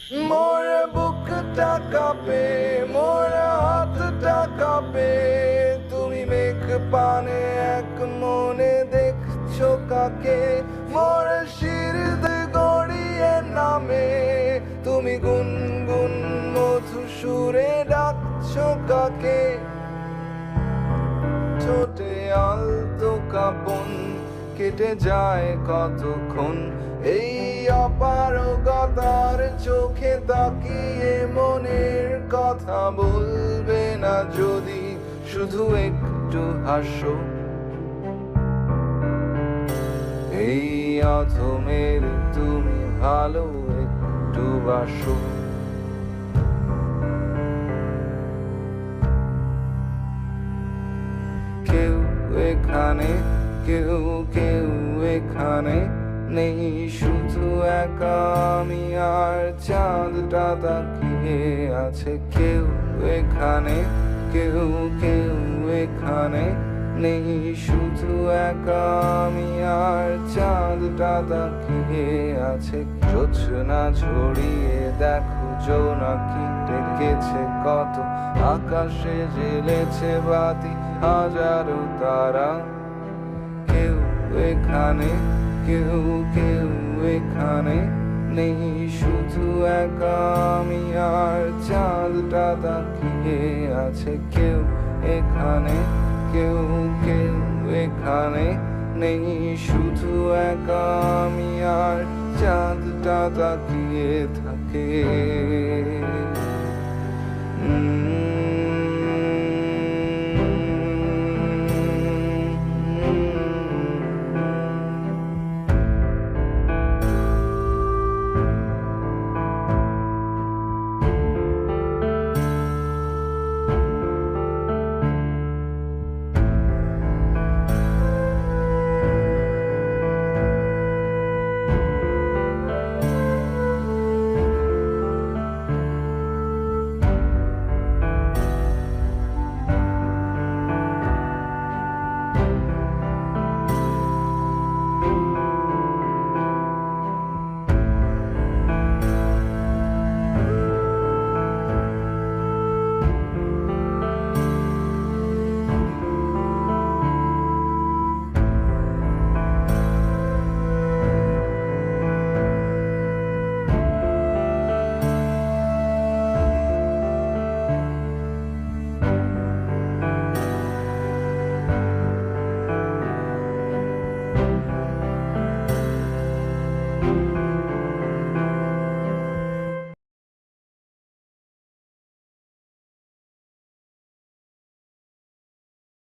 মোর বুকটা কাঁপে, মোর হাতটা কাঁপে, তুমি মেঘ পানে এক মনে দেখছো কাকে? মোর শির গড়িয়ে নামে, তুমি গুনগুন মধু সুরে ডাকছো কাকে? ছোটে আলতো কাঁপন কেটে যায় কতক্ষণ, এই অপারগতার চোখে তাকিয়ে মনের কথা বলবে না যদি শুধু একটু হাসো? এই অথমের তুমি ভালো একটু বাসো। কেউ এখানে, কেউ কেউ এখানে নেই, শুধু একা আমি আর চাঁদটা তাকিয়ে আছে। কেউ এখানে, কেউ কেউ এখানে নেই, শুধু একা আমি আর চাঁদটা তাকিয়ে আছে। জোছনা ছড়িয়ে দেখো জোনাকি ডেকেছে কত, আকাশে জ্বেলেছে বাতি হাজারো তারা। কেউ এখানে, কেউ কেউ এখানে নেই, শুধু একা আমি আর চাঁদটা তাকিয়ে আছে। কেউ এখানে, কেউ কেউ এখানে নেই, শুধু একা আমি আর চাঁদটা তাকিয়ে থাকে।